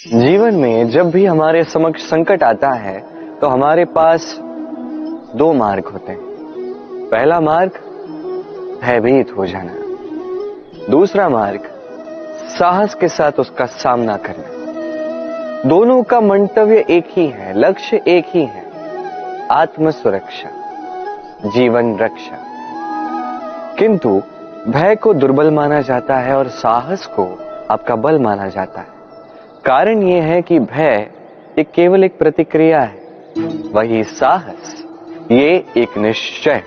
जीवन में जब भी हमारे समक्ष संकट आता है तो हमारे पास दो मार्ग होते हैं। पहला मार्ग भयभीत हो जाना, दूसरा मार्ग साहस के साथ उसका सामना करना। दोनों का मंतव्य एक ही है, लक्ष्य एक ही है, आत्म सुरक्षा, जीवन रक्षा। किंतु भय को दुर्बल माना जाता है और साहस को आपका बल माना जाता है। कारण यह है कि भय एक केवल एक प्रतिक्रिया है, वही साहस ये एक निश्चय,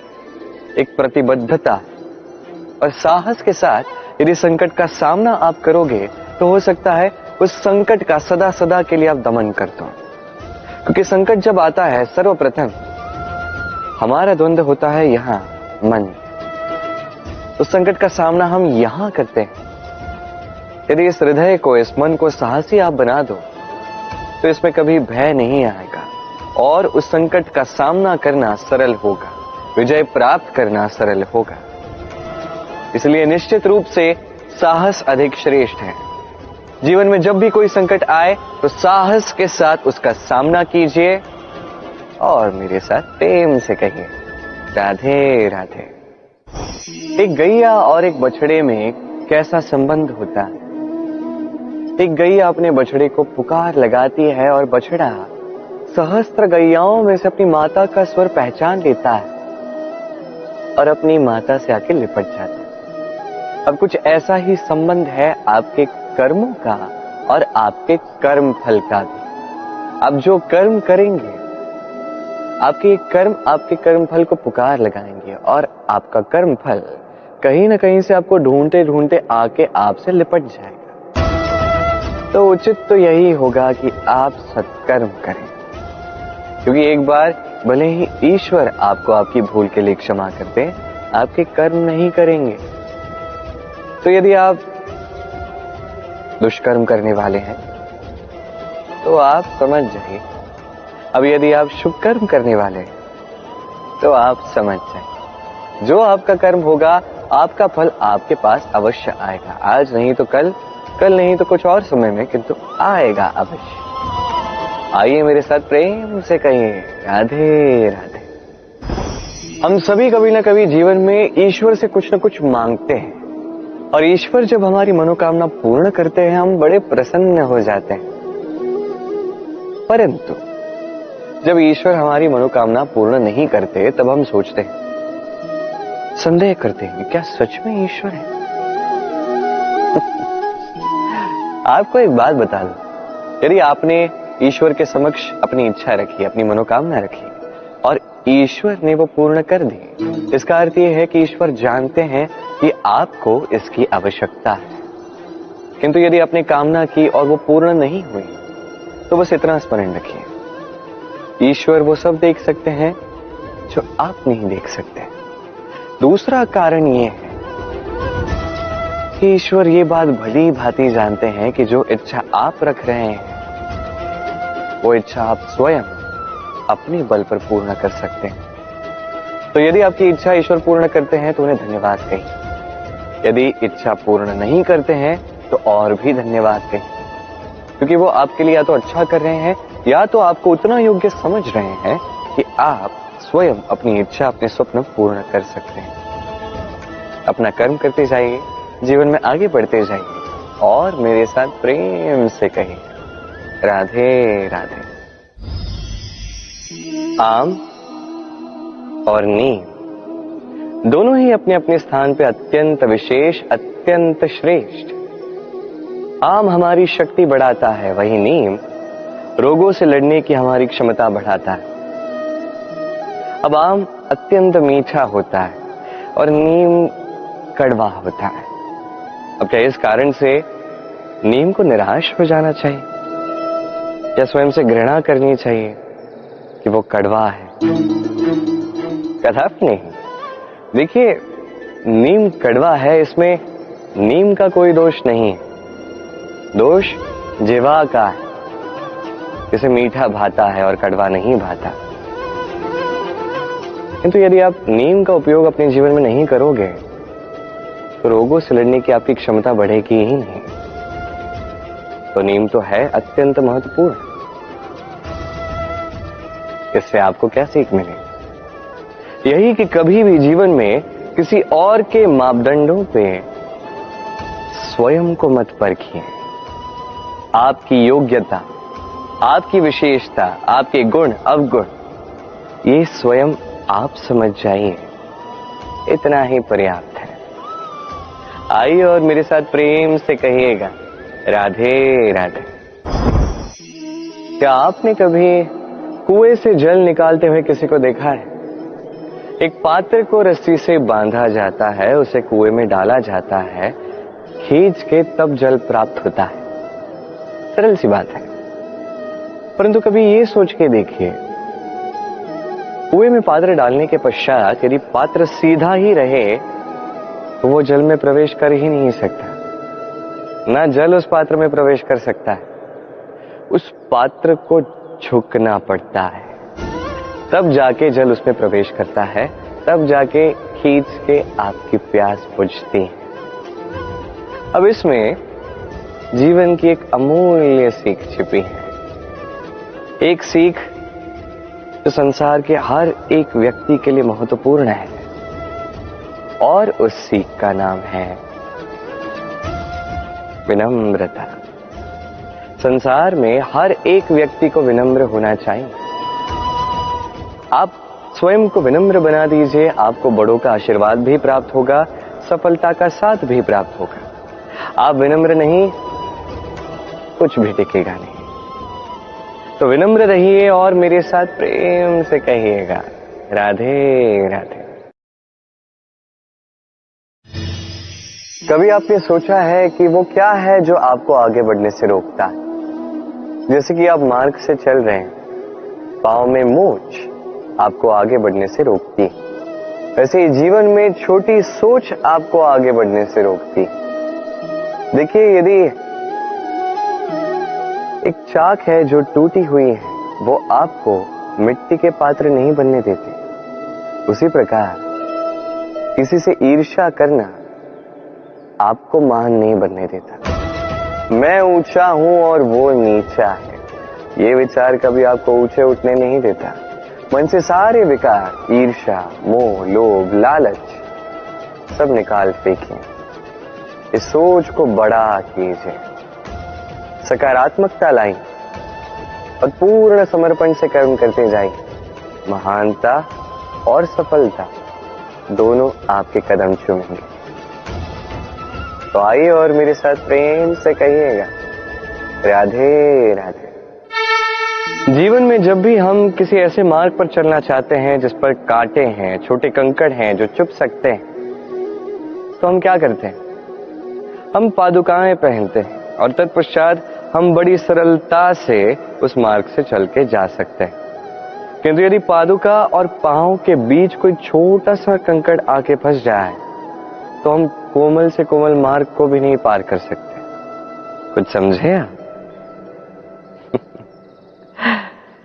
एक प्रतिबद्धता है। और साहस के साथ यदि संकट का सामना आप करोगे तो हो सकता है उस संकट का सदा सदा के लिए आप दमन कर दो। क्योंकि संकट जब आता है सर्वप्रथम हमारा द्वंद्व होता है यहां मन। उस संकट का सामना हम यहां करते हैं। यदि इस हृदय को, इस मन को साहसी आप बना दो तो इसमें कभी भय नहीं आएगा और उस संकट का सामना करना सरल होगा, विजय प्राप्त करना सरल होगा। इसलिए निश्चित रूप से साहस अधिक श्रेष्ठ है। जीवन में जब भी कोई संकट आए तो साहस के साथ उसका सामना कीजिए और मेरे साथ प्रेम से कहिए राधे राधे। एक गैया और एक बछड़े में कैसा संबंध होता है। एक गैया अपने बछड़े को पुकार लगाती है और बछड़ा सहस्त्र गैयाओं में से अपनी माता का स्वर पहचान लेता है और अपनी माता से आके लिपट जाता है। अब कुछ ऐसा ही संबंध है आपके कर्मों का और आपके कर्म फल का भी। आप जो कर्म करेंगे, आपके कर्म आपके कर्म फल को पुकार लगाएंगे और आपका कर्म फल कहीं ना कहीं से आपको ढूंढते ढूंढते आके आपसे लिपट जाएगा। तो उचित तो यही होगा कि आप सत्कर्म करें, क्योंकि एक बार भले ही ईश्वर आपको आपकी भूल के लिए क्षमा कर दे, आपके कर्म नहीं करेंगे। तो यदि आप दुष्कर्म करने वाले हैं तो आप समझ जाइए। अब यदि आप शुभ कर्म करने वाले हैं तो आप समझ जाइए, जो आपका कर्म होगा आपका फल आपके पास अवश्य आएगा। आज नहीं तो कल, कल नहीं तो कुछ और समय में, किंतु आएगा अवश्य। आइए मेरे साथ प्रेम से कहिए राधे राधे। हम सभी कभी ना कभी जीवन में ईश्वर से कुछ न कुछ मांगते हैं और ईश्वर जब हमारी मनोकामना पूर्ण करते हैं हम बड़े प्रसन्न हो जाते हैं। परंतु जब ईश्वर हमारी मनोकामना पूर्ण नहीं करते तब हम सोचते हैं, संदेह करते हैं, क्या सच में ईश्वर है? आपको एक बात बता दूं, यदि आपने ईश्वर के समक्ष अपनी इच्छा रखी, अपनी मनोकामना रखी और ईश्वर ने वो पूर्ण कर दी, इसका अर्थ ये है कि ईश्वर जानते हैं कि आपको इसकी आवश्यकता है। किंतु यदि आपने कामना की और वो पूर्ण नहीं हुई तो बस इतना स्मरण रखिए, ईश्वर वो सब देख सकते हैं जो आप नहीं देख सकते। दूसरा कारण ये है कि ईश्वर ये बात भली भांति जानते हैं कि जो इच्छा आप रख रहे हैं वो इच्छा आप स्वयं अपने बल पर पूर्ण कर सकते हैं। तो यदि आपकी इच्छा ईश्वर पूर्ण करते हैं तो उन्हें धन्यवाद कहिए। यदि इच्छा पूर्ण नहीं करते हैं तो और भी धन्यवाद कहिए, क्योंकि वो आपके लिए या तो अच्छा कर रहे हैं या तो आपको उतना योग्य समझ रहे हैं कि आप स्वयं अपनी इच्छा, अपने स्वप्न पूर्ण कर सकते हैं। अपना कर्म करते जाइए, जीवन में आगे बढ़ते जाइए और मेरे साथ प्रेम से कहिए राधे राधे। आम और नीम दोनों ही अपने अपने स्थान पे अत्यंत विशेष, अत्यंत श्रेष्ठ। आम हमारी शक्ति बढ़ाता है, वही नीम रोगों से लड़ने की हमारी क्षमता बढ़ाता है। अब आम अत्यंत मीठा होता है और नीम कड़वा होता है। अब क्या इस कारण से नीम को निराश हो जाना चाहिए या स्वयं से घृणा करनी चाहिए कि वो कड़वा है? कदापि नहीं। देखिए, नीम कड़वा है, इसमें नीम का कोई दोष नहीं है, दोष जिह्वा का है। इसे मीठा भाता है और कड़वा नहीं भाता। किंतु यदि आप नीम का उपयोग अपने जीवन में नहीं करोगे तो रोगों से लड़ने की आपकी क्षमता बढ़ेगी ही नहीं। तो नींव तो है अत्यंत महत्वपूर्ण। इससे आपको क्या सीख मिलेगी? यही कि कभी भी जीवन में किसी और के मापदंडों पे स्वयं को मत परखिए। आपकी योग्यता, आपकी विशेषता, आपके गुण अवगुण, ये स्वयं आप समझ जाइए, इतना ही पर्याप्त है। आइए और मेरे साथ प्रेम से कहिएगा, राधे राधे। क्या आपने कभी कुएं से जल निकालते हुए किसी को देखा है? एक पात्र को रस्सी से बांधा जाता है, उसे कुएं में डाला जाता है, खींच के तब जल प्राप्त होता है। सरल सी बात है, परंतु कभी ये सोच के देखिए, कुएं में पात्र डालने के पश्चात यदि पात्र सीधा ही रहे तो वो जल में प्रवेश कर ही नहीं सकता। ना जल उस पात्र में प्रवेश कर सकता है, उस पात्र को झुकना पड़ता है, तब जाके जल उसमें प्रवेश करता है, तब जाके खींच के आपकी प्यास बुझती है। अब इसमें जीवन की एक अमूल्य सीख छिपी है, एक सीख जो संसार के हर एक व्यक्ति के लिए महत्वपूर्ण है, और उस सीख का नाम है विनम्रता। संसार में हर एक व्यक्ति को विनम्र होना चाहिए। आप स्वयं को विनम्र बना दीजिए, आपको बड़ों का आशीर्वाद भी प्राप्त होगा, सफलता का साथ भी प्राप्त होगा। आप विनम्र नहीं, कुछ भी टिकेगा नहीं। तो विनम्र रहिए और मेरे साथ प्रेम से कहिएगा, राधे राधे। कभी आपने सोचा है कि वो क्या है जो आपको आगे बढ़ने से रोकता है? जैसे कि आप मार्ग से चल रहे हैं, पांव में मोच आपको आगे बढ़ने से रोकती है। वैसे ही जीवन में छोटी सोच आपको आगे बढ़ने से रोकती। देखिए, यदि एक चाक है जो टूटी हुई है, वो आपको मिट्टी के पात्र नहीं बनने देती। उसी प्रकार किसी से ईर्ष्या करना आपको महान नहीं बनने देता। मैं ऊंचा हूं और वो नीचा है, ये विचार कभी आपको ऊंचे उठने नहीं देता। मन से सारे विकार, ईर्ष्या, मोह, लोभ, लालच सब निकाल फेंकिए। इस सोच को बड़ा कीजिए, सकारात्मकता लाइए और पूर्ण समर्पण से कर्म करते जाइए। महानता और सफलता दोनों आपके कदम चूमेंगे। तो आइए और मेरे साथ प्रेम से कहिएगा, राधे राधे। जीवन में जब भी हम किसी ऐसे मार्ग पर चलना चाहते हैं जिस पर कांटे हैं, छोटे कंकड़ हैं जो चुभ सकते हैं, तो हम क्या करते हैं? हम पादुकाएं पहनते हैं और तत्पश्चात हम बड़ी सरलता से उस मार्ग से चल के जा सकते हैं। किंतु यदि पादुका और पांव के बीच कोई छोटा सा कंकड़ आके फंस जाए तो हम कोमल से कोमल मार्ग को भी नहीं पार कर सकते। कुछ समझे आप?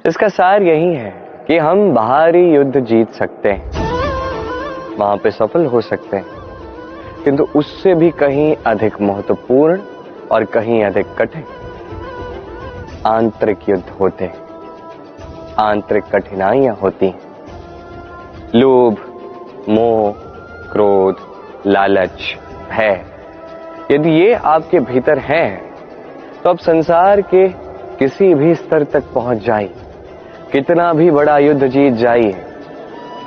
इसका सार यही है कि हम बाहरी युद्ध जीत सकते हैं, वहां पे सफल हो सकते हैं, किंतु उससे भी कहीं अधिक महत्वपूर्ण और कहीं अधिक कठिन आंतरिक युद्ध होते हैं, आंतरिक कठिनाइयां होती हैं। लोभ, मोह, क्रोध, लालच, भय, यदि ये आपके भीतर है तो आप संसार के किसी भी स्तर तक पहुंच जाइए, कितना भी बड़ा युद्ध जीत जाइए,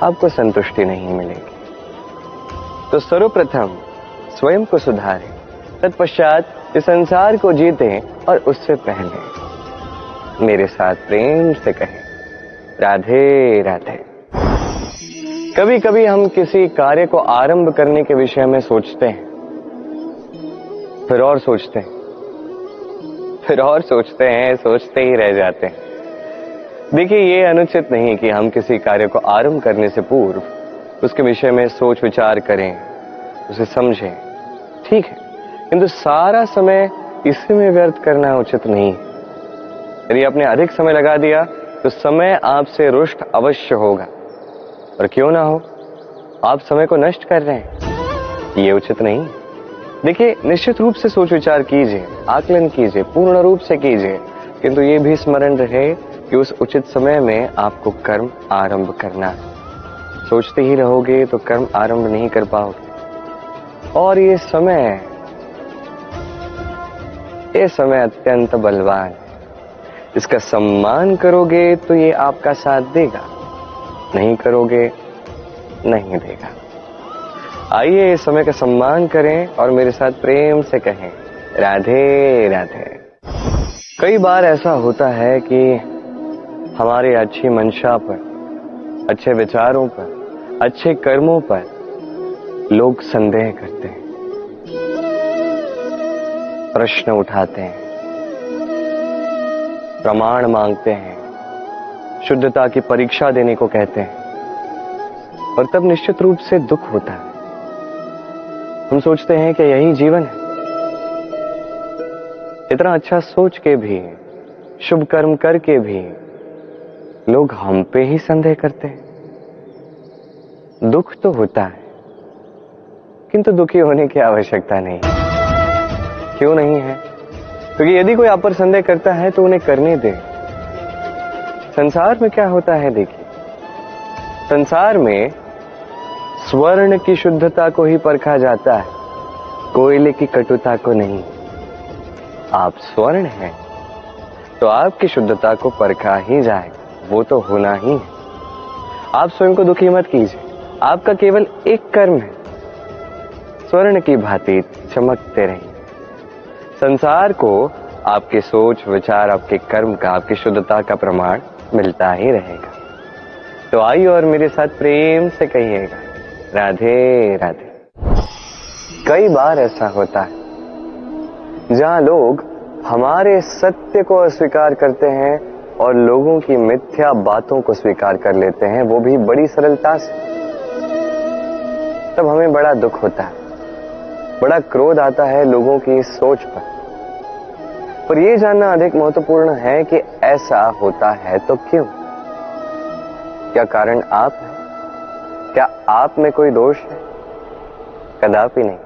आपको संतुष्टि नहीं मिलेगी। तो सर्वप्रथम स्वयं को सुधारें, तत्पश्चात इस संसार को जीतें और उससे पहले मेरे साथ प्रेम से कहें, राधे राधे। कभी कभी हम किसी कार्य को आरंभ करने के विषय में सोचते हैं, फिर और सोचते हैं, फिर और सोचते हैं, सोचते ही रह जाते हैं। देखिए, ये अनुचित नहीं कि हम किसी कार्य को आरंभ करने से पूर्व उसके विषय में सोच विचार करें, उसे समझें, ठीक है, किंतु सारा समय इसी में व्यर्थ करना उचित नहीं है। यदि आपने अधिक समय लगा दिया तो समय आपसे रुष्ट अवश्य होगा, और क्यों ना हो, आप समय को नष्ट कर रहे हैं, ये उचित नहीं। देखिए, निश्चित रूप से सोच विचार कीजिए, आकलन कीजिए, पूर्ण रूप से कीजिए, किंतु ये भी स्मरण रहे कि उस उचित समय में आपको कर्म आरंभ करना है। सोचते ही रहोगे तो कर्म आरंभ नहीं कर पाओगे। और ये समय अत्यंत बलवान है। इसका सम्मान करोगे तो ये आपका साथ देगा, नहीं करोगे नहीं देगा। आइए इस समय का सम्मान करें और मेरे साथ प्रेम से कहें, राधे राधे। कई बार ऐसा होता है कि हमारे अच्छी मंशा पर, अच्छे विचारों पर, अच्छे कर्मों पर लोग संदेह करते हैं, प्रश्न उठाते हैं, प्रमाण मांगते हैं, शुद्धता की परीक्षा देने को कहते हैं, और तब निश्चित रूप से दुख होता है। हम सोचते हैं कि यही जीवन है। इतना अच्छा सोच के भी, शुभ कर्म करके भी लोग हम पे ही संदेह करते हैं। दुख तो होता है, किंतु दुखी होने की आवश्यकता नहीं। क्यों नहीं है? क्योंकि यदि कोई आप पर संदेह करता है तो उन्हें करने दे। संसार में क्या होता है देखिए, संसार में स्वर्ण की शुद्धता को ही परखा जाता है, कोयले की कटुता को नहीं। आप स्वर्ण हैं तो आपकी शुद्धता को परखा ही जाएगा, वो तो होना ही है। आप स्वयं को दुखी मत कीजिए, आपका केवल एक कर्म है, स्वर्ण की भांति चमकते रहिए। संसार को आपके सोच विचार, आपके कर्म का, आपकी शुद्धता का प्रमाण मिलता ही रहेगा। तो आइए और मेरे साथ प्रेम से कहिएगा, राधे राधे। कई बार ऐसा होता है जहां लोग हमारे सत्य को अस्वीकार करते हैं और लोगों की मिथ्या बातों को स्वीकार कर लेते हैं, वो भी बड़ी सरलता से। तब हमें बड़ा दुख होता है, बड़ा क्रोध आता है लोगों की इस सोच पर यह जानना अधिक महत्वपूर्ण है कि ऐसा होता है तो क्यों? क्या कारण आप है? क्या आप में कोई दोष है? कदापि नहीं।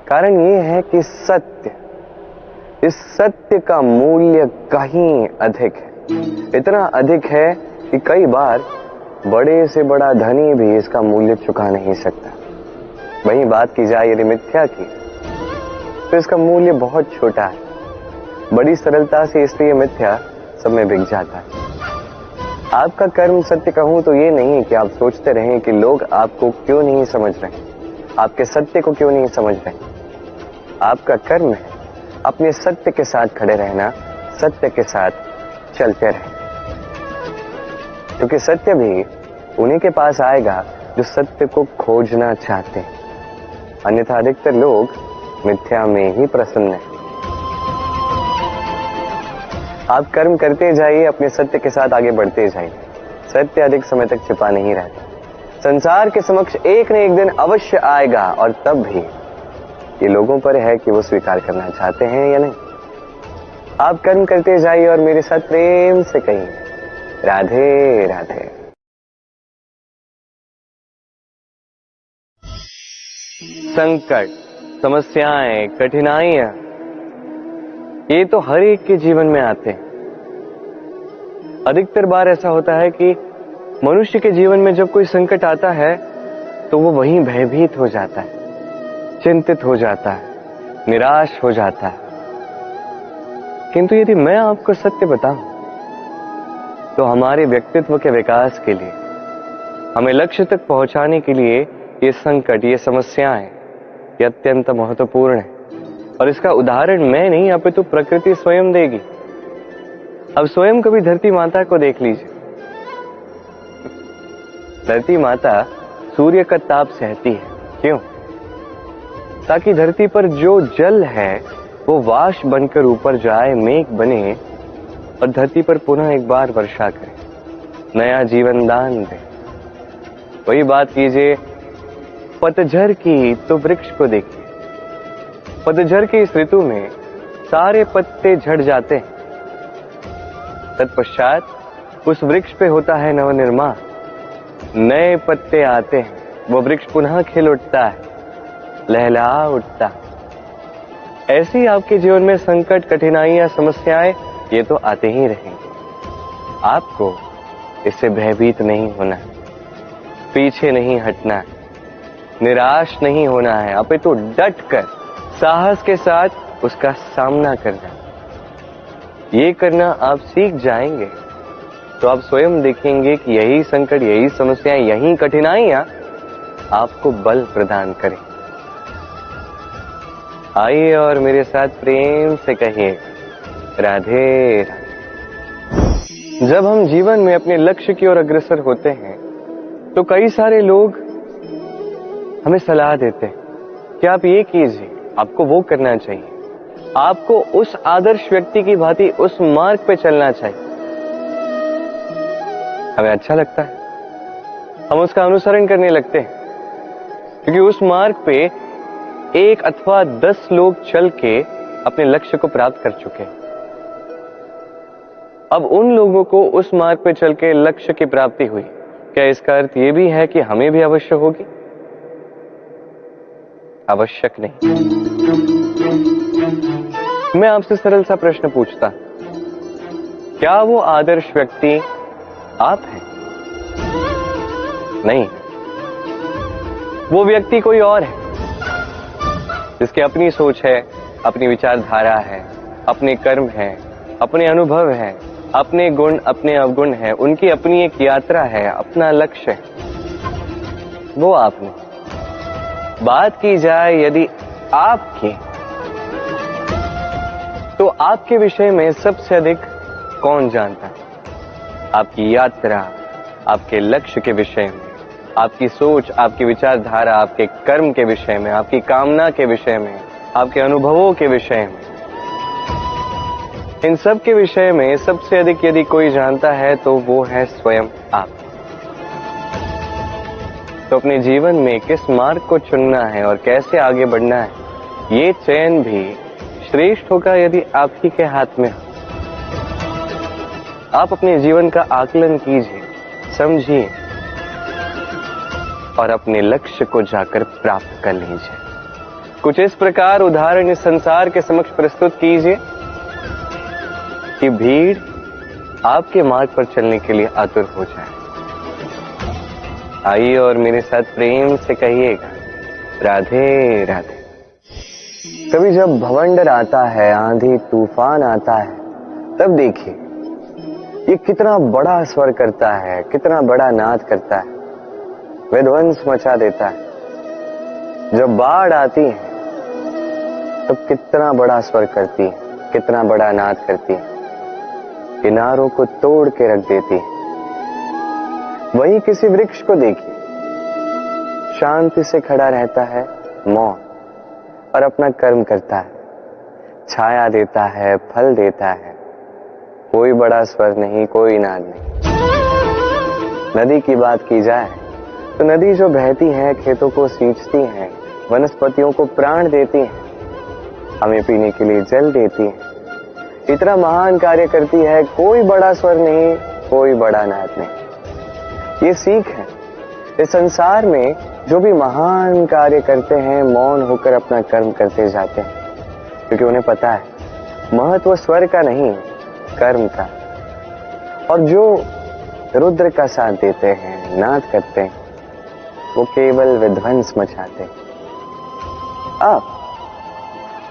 कारण यह है कि इस सत्य का मूल्य कहीं अधिक है। इतना अधिक है कि कई बार बड़े से बड़ा धनी भी इसका मूल्य चुका नहीं सकता। वहीं बात की जाए यदि मिथ्या की, तो इसका मूल्य बहुत छोटा है, बड़ी सरलता से, इसलिए मिथ्या सब में बिक जाता है। आपका कर्म सत्य कहूं तो ये नहीं कि आप सोचते रहें कि लोग आपको क्यों नहीं समझ रहे, आपके सत्य को क्यों नहीं समझ रहे। आपका कर्म है अपने सत्य के साथ खड़े रहना, सत्य के साथ चलते रहें, क्योंकि सत्य भी उन्हीं के पास आएगा जो सत्य को खोजना चाहते हैं। अन्यथा अधिकतर लोग मिथ्या में ही प्रसन्न हैं। आप कर्म करते जाइए, अपने सत्य के साथ आगे बढ़ते जाइए। सत्य अधिक समय तक छिपा नहीं रहता, संसार के समक्ष एक न एक दिन अवश्य आएगा, और तब भी ये लोगों पर है कि वो स्वीकार करना चाहते हैं या नहीं। आप कर्म करते जाइए और मेरे साथ प्रेम से कहिए, राधे राधे। संकट, समस्याएं, कठिनाइयां, ये तो हर एक के जीवन में आते हैं। अधिकतर बार ऐसा होता है कि मनुष्य के जीवन में जब कोई संकट आता है तो वो वहीं भयभीत हो जाता है, चिंतित हो जाता है, निराश हो जाता है। किंतु यदि मैं आपको सत्य बताऊं तो हमारे व्यक्तित्व के विकास के लिए, हमें लक्ष्य तक पहुंचाने के लिए ये संकट, ये समस्याएं, ये अत्यंत महत्वपूर्ण है। और इसका उदाहरण मैं नहीं, अपितु प्रकृति स्वयं देगी। अब स्वयं कभी धरती माता को देख लीजिए। धरती माता सूर्य का ताप सहती है, क्यों? ताकि धरती पर जो जल है वो वाष्प बनकर ऊपर जाए, मेघ बने और धरती पर पुनः एक बार वर्षा करे, नया जीवन दान दे। वही बात कीजिए पतझड़ की, तो वृक्ष को देखिए। पतझड़ की इस ऋतु में सारे पत्ते झड़ जाते हैं, तत्पश्चात उस वृक्ष पे होता है नवनिर्माण, नए पत्ते आते हैं, वो वृक्ष पुनः खिल उठता है, लहला उठता। ऐसी आपके जीवन में संकट, कठिनाइयां, समस्याएं ये तो आते ही रहेंगे। आपको इससे भयभीत नहीं होना है, पीछे नहीं हटना है, निराश नहीं होना है, अपितु डट कर साहस के साथ उसका सामना करना। ये करना आप सीख जाएंगे तो आप स्वयं देखेंगे कि यही संकट, यही समस्याएं, यही कठिनाइयां आपको बल प्रदान करें। आइए और मेरे साथ प्रेम से कहिए राधे राधे। जब हम जीवन में अपने लक्ष्य की ओर अग्रसर होते हैं तो कई सारे लोग हमें सलाह देते हैं कि आप ये कीजिए, आपको वो करना चाहिए, आपको उस आदर्श व्यक्ति की भांति उस मार्ग पे चलना चाहिए। हमें अच्छा लगता है, हम उसका अनुसरण करने लगते हैं, क्योंकि उस मार्ग पे 1 अथवा 10 लोग चल के अपने लक्ष्य को प्राप्त कर चुके हैं। अब उन लोगों को उस मार्ग पे चल के लक्ष्य की प्राप्ति हुई, क्या इसका अर्थ यह भी है कि हमें भी अवश्य होगी? आवश्यक नहीं। मैं आपसे सरल सा प्रश्न पूछता, क्या वो आदर्श व्यक्ति आप हैं? नहीं, वो व्यक्ति कोई और है, जिसकी अपनी सोच है, अपनी विचारधारा है, अपने कर्म है, अपने अनुभव है, अपने गुण, अपने अवगुण है, उनकी अपनी एक यात्रा है, अपना लक्ष्य है। वो आप नहीं। बात की जाए यदि आपकी, तो आपके विषय में सबसे अधिक कौन जानता है? आपकी यात्रा, आपके लक्ष्य के विषय में, आपकी सोच, आपकी विचारधारा, आपके कर्म के विषय में, आपकी कामना के विषय में, आपके अनुभवों के विषय में, इन सब के विषय में सबसे अधिक यदि कोई जानता है तो वो है स्वयं आप। तो अपने जीवन में किस मार्ग को चुनना है और कैसे आगे बढ़ना है, ये चयन भी श्रेष्ठ होगा यदि आप ही के हाथ में हो। आप अपने जीवन का आकलन कीजिए, समझिए और अपने लक्ष्य को जाकर प्राप्त कर लीजिए। कुछ इस प्रकार उदाहरण इस संसार के समक्ष प्रस्तुत कीजिए कि भीड़ आपके मार्ग पर चलने के लिए आतुर हो जाए। आइए और मेरे साथ प्रेम से कहिएगा राधे राधे। कभी जब भवंडर आता है, आंधी तूफान आता है, तब देखिए ये कितना बड़ा स्वर करता है, कितना बड़ा नाद करता है, विध्वंस मचा देता है। जब बाढ़ आती है तब कितना बड़ा स्वर करती है, कितना बड़ा नाद करती है, किनारों को तोड़ के रख देती है। वहीं किसी वृक्ष को देखिए, शांति से खड़ा रहता है, मौन, और अपना कर्म करता है, छाया देता है, फल देता है, कोई बड़ा स्वर नहीं, कोई नाद नहीं। नदी की बात की जाए तो नदी जो बहती है, खेतों को सींचती है, वनस्पतियों को प्राण देती है, हमें पीने के लिए जल देती है, इतना महान कार्य करती है, कोई बड़ा स्वर नहीं, कोई बड़ा नाद नहीं। ये सीख है, इस संसार में जो भी महान कार्य करते हैं, मौन होकर अपना कर्म करते जाते हैं, क्योंकि उन्हें पता है महत्व स्वर का नहीं, कर्म का। और जो रुद्र का साथ देते हैं, नाद करते हैं, वो केवल विध्वंस मचाते हैं।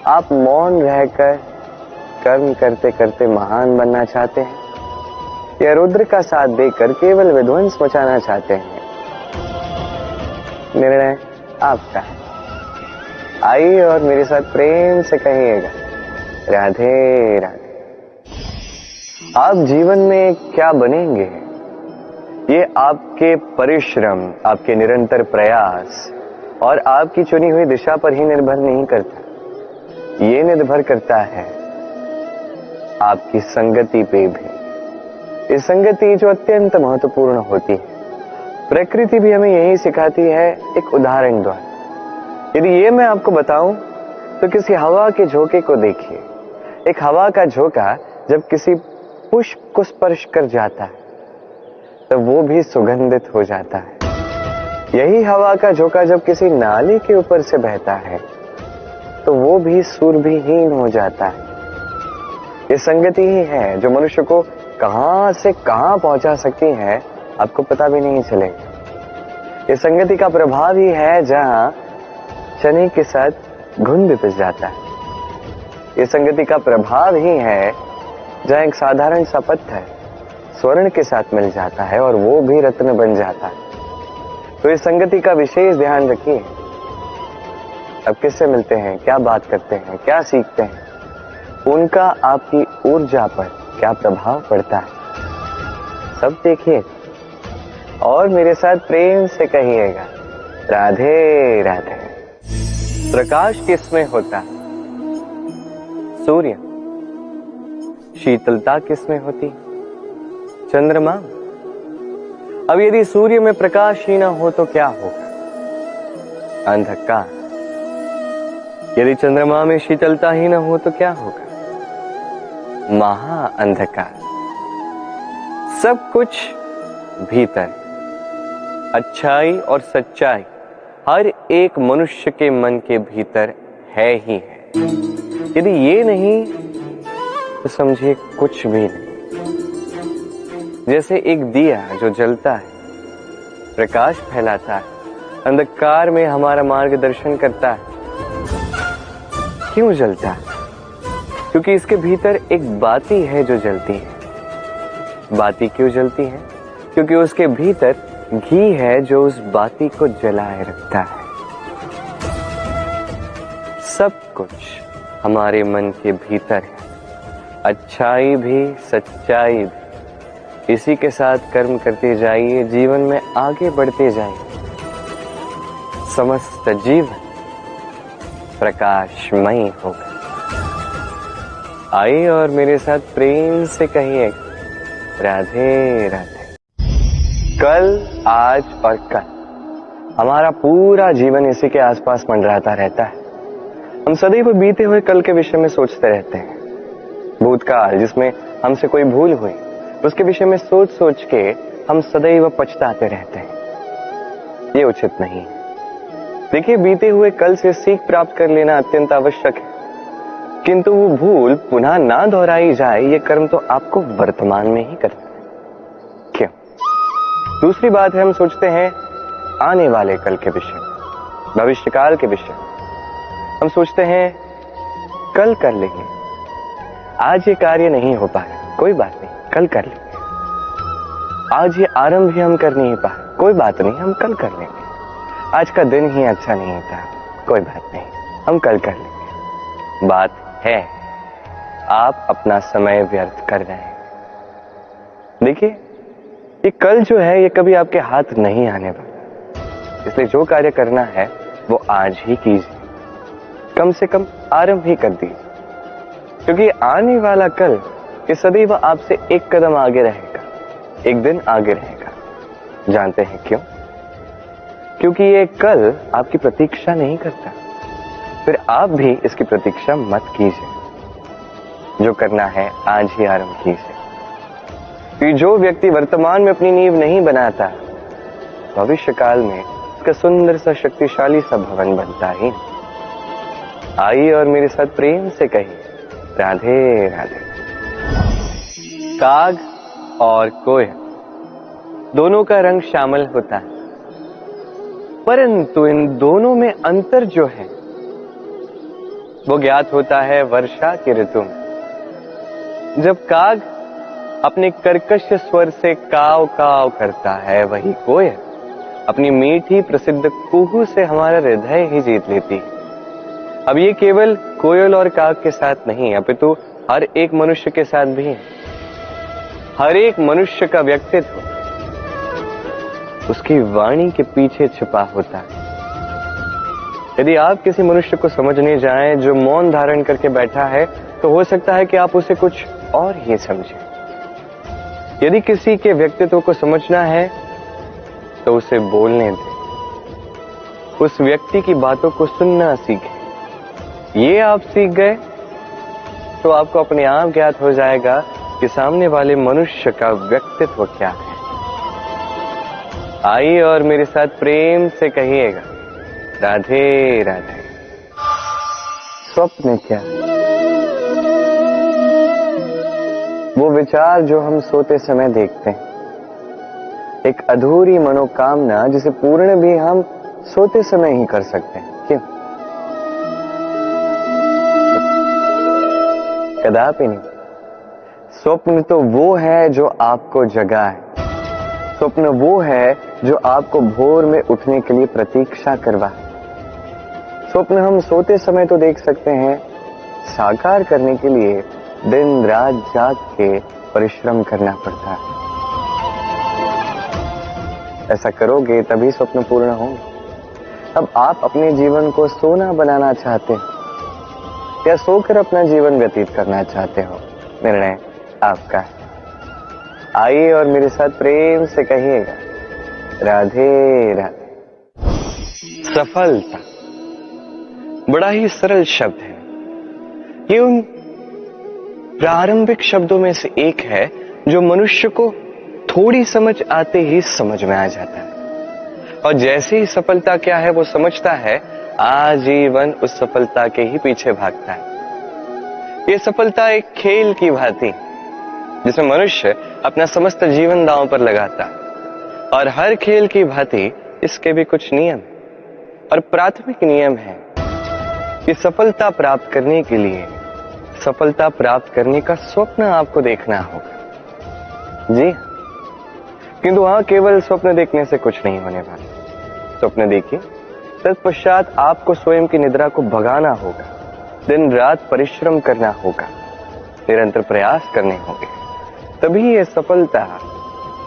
आप मौन रहकर कर्म करते करते महान बनना चाहते हैं, या रुद्र का साथ देकर केवल विध्वंस मचाना चाहते हैं? निर्णय आपका है। आइए और मेरे साथ प्रेम से कहिएगा राधे राधे। आप जीवन में क्या बनेंगे, ये आपके परिश्रम, आपके निरंतर प्रयास और आपकी चुनी हुई दिशा पर ही निर्भर नहीं करता। ये निर्भर करता है आपकी संगति पे भी। इस संगति जो अत्यंत महत्वपूर्ण होती है। प्रकृति भी हमें यही सिखाती है, एक उदाहरण द्वारा। यदि ये मैं आपको बताऊं तो किसी हवा के झोंके को देखिए। एक हवा का झोंका जब किसी पुष्प को स्पर्श कर जाता है तो वो भी सुगंधित हो जाता है। यही हवा का झोंका जब किसी नाले के ऊपर से बहता है तो वो भी सुरभिहीन हो जाता है। ये संगति ही है जो मनुष्य को कहां से कहां पहुंचा सकती है, आपको पता भी नहीं चलेगा। ये संगति का प्रभाव ही है जहां चने के साथ घुन भी पिस जाता है। ये संगति का प्रभाव ही है जहां एक साधारण सा पत्थर स्वर्ण के साथ मिल जाता है और वो भी रत्न बन जाता है। तो इस संगति का विशेष ध्यान रखिए। अब किससे मिलते हैं, क्या बात करते हैं, क्या सीखते हैं, उनका आपकी ऊर्जा पर क्या प्रभाव पड़ता है, सब देखिए और मेरे साथ प्रेम से कहिएगा राधे राधे। प्रकाश किसमें होता है? सूर्य। शीतलता किसमें होती? चंद्रमा। अब यदि सूर्य में प्रकाश ही ना हो तो क्या होगा? अंधकार। यदि चंद्रमा में शीतलता ही ना हो तो क्या होगा? महा अंधकार। सब कुछ भीतर, अच्छाई और सच्चाई हर एक मनुष्य के मन के भीतर है ही है। यदि ये नहीं तो समझिए कुछ भी नहीं। जैसे एक दिया जो जलता है, प्रकाश फैलाता है, अंधकार में हमारा मार्गदर्शन करता है। क्यों जलता है? क्योंकि इसके भीतर एक बाती है जो जलती है। बाती क्यों जलती है? क्योंकि उसके भीतर घी है जो उस बाती को जलाए रखता है। सब कुछ हमारे मन के भीतर है, अच्छाई भी सच्चाई भी। इसी के साथ कर्म करते जाइए, जीवन में आगे बढ़ते जाइए। समस्त जीवन प्रकाशमय होगा। आइए और मेरे साथ प्रेम से कहिए राधे राधे। कल, आज और कल, हमारा पूरा जीवन इसी के आसपास मंडराता रहता है। हम सदैव बीते हुए कल के विषय में सोचते रहते हैं। भूतकाल जिसमें हमसे कोई भूल हुई, उसके विषय में सोच सोच के हम सदैव पछताते रहते हैं। ये उचित नहीं है। देखिए, बीते हुए कल से सीख प्राप्त कर लेना अत्यंत आवश्यक है, किंतु वो भूल पुनः ना दोहराई जाए, ये कर्म तो आपको वर्तमान में ही करना है। क्यों? दूसरी बात है, हम सोचते हैं आने वाले कल के विषय में, भविष्यकाल के विषय में। हम सोचते हैं कल कर लेंगे, आज ये कार्य नहीं हो पाया, कोई बात नहीं, कल कर लेंगे। आज ये आरंभ भी हम कर नहीं पाए, कोई बात नहीं, हम कल कर लेंगे। आज का दिन ही अच्छा नहीं था, कोई बात नहीं, हम कल कर लेंगे। बात है, आप अपना समय व्यर्थ कर रहे हैं। देखिए, ये कल जो है ये कभी आपके हाथ नहीं आने वाला, इसलिए जो कार्य करना है वो आज ही कीजिए। कम से कम आरंभ ही कर दीजिए, क्योंकि आने वाला कल ये सदैव आपसे एक कदम आगे रहेगा, एक दिन आगे रहेगा। जानते हैं क्यों? क्योंकि ये कल आपकी प्रतीक्षा नहीं करता। फिर आप भी इसकी प्रतीक्षा मत कीजिए। जो करना है आज ही आरंभ कीजिए। कि जो व्यक्ति वर्तमान में अपनी नींव नहीं बनाता, भविष्य काल में उसका सुंदर सा शक्तिशाली सा भवन बनता ही। आइए और मेरे साथ प्रेम से कहिए राधे राधे। काग और कोयल दोनों का रंग श्यामल होता है, परंतु इन दोनों में अंतर जो है वो ज्ञात होता है वर्षा के ऋतु में। जब काग अपने कर्कश स्वर से काव काव करता है, वही कोयल अपनी मीठी प्रसिद्ध कुहू से हमारा हृदय ही जीत लेती है। अब ये केवल कोयल और काग के साथ नहीं, अपितु हर एक मनुष्य के साथ भी है। हर एक मनुष्य का व्यक्तित्व उसकी वाणी के पीछे छिपा होता है। यदि आप किसी मनुष्य को समझने जाएं जो मौन धारण करके बैठा है, तो हो सकता है कि आप उसे कुछ और ही समझें। यदि किसी के व्यक्तित्व को समझना है तो उसे बोलने दें, उस व्यक्ति की बातों को सुनना सीखें। ये आप सीख गए तो आपको अपने आप ज्ञात हो जाएगा कि सामने वाले मनुष्य का व्यक्तित्व क्या है। आइए और मेरे साथ प्रेम से कहिएगा, राधे राधे। स्वप्न क्या? वो विचार जो हम सोते समय देखते हैं, एक अधूरी मनोकामना जिसे पूर्ण भी हम सोते समय ही कर सकते हैं। क्यों? कदापि नहीं। स्वप्न तो वो है जो आपको जगाए, स्वप्न वो है जो आपको भोर में उठने के लिए प्रतीक्षा करवाए। स्वप्न हम सोते समय तो देख सकते हैं, साकार करने के लिए दिन रात जाग के परिश्रम करना पड़ता है। ऐसा करोगे तभी स्वप्न पूर्ण होंगे। अब आप अपने जीवन को सोना बनाना चाहते हो या सोकर अपना जीवन व्यतीत करना चाहते हो, निर्णय आपका है। आइए और मेरे साथ प्रेम से कहिएगा, राधे राधे। सफलता बड़ा ही सरल शब्द है। ये उन प्रारंभिक शब्दों में से एक है जो मनुष्य को थोड़ी समझ आते ही समझ में आ जाता है, और जैसे ही सफलता क्या है वो समझता है, आजीवन उस सफलता के ही पीछे भागता है। ये सफलता एक खेल की भांति जिसमें मनुष्य अपना समस्त जीवन दांव पर लगाता है, और हर खेल की भांति इसके भी कुछ नियम और प्राथमिक नियम है कि सफलता प्राप्त करने के लिए सफलता प्राप्त करने का स्वप्न आपको देखना होगा। जी, किंतु वहां केवल स्वप्न देखने से कुछ नहीं होने वाला। स्वप्न देखिए, तत्पश्चात आपको स्वयं की निद्रा को भगाना होगा, दिन रात परिश्रम करना होगा, निरंतर प्रयास करने होंगे, तभी यह सफलता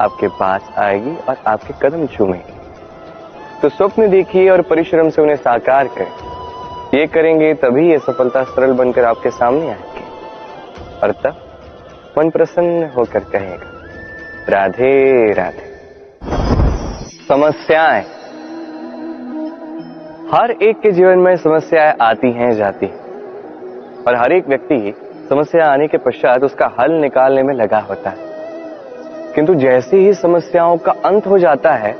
आपके पास आएगी और आपके कदम चूमेगी। तो स्वप्न देखिए और परिश्रम से उन्हें साकार करें। ये करेंगे तभी ये सफलता सरल बनकर आपके सामने आएगी, और तब मन प्रसन्न होकर कहेगा, राधे राधे। समस्याएं, हर एक के जीवन में समस्याएं आती हैं जाती हैं, और हर एक व्यक्ति समस्या आने के पश्चात उसका हल निकालने में लगा होता है। किंतु जैसे ही समस्याओं का अंत हो जाता है,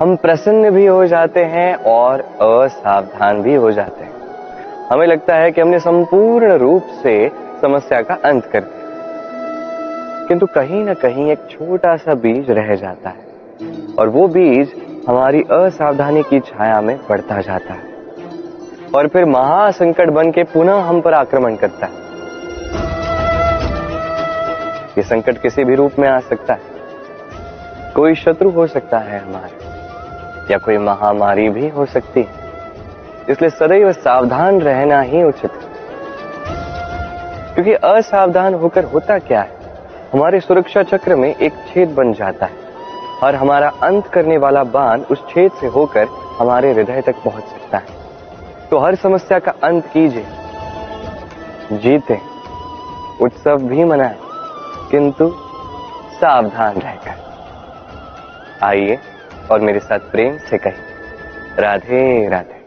हम प्रसन्न भी हो जाते हैं और असावधान भी हो जाते हैं। हमें लगता है कि हमने संपूर्ण रूप से समस्या का अंत कर दिया, किंतु कहीं ना कहीं एक छोटा सा बीज रह जाता है, और वो बीज हमारी असावधानी की छाया में बढ़ता जाता है, और फिर महासंकट बन के पुनः हम पर आक्रमण करता है। ये संकट किसी भी रूप में आ सकता है, कोई शत्रु हो सकता है हमारे, या कोई महामारी भी हो सकती है। इसलिए सदैव सावधान रहना ही उचित है, क्योंकि असावधान होकर होता क्या है, हमारे सुरक्षा चक्र में एक छेद बन जाता है, और हमारा अंत करने वाला बाण उस छेद से होकर हमारे हृदय तक पहुंच सकता है। तो हर समस्या का अंत कीजिए, जीते, उत्सव भी मनाएं, किंतु सावधान रहकर। आइए और मेरे साथ प्रेम से कहिए, राधे राधे।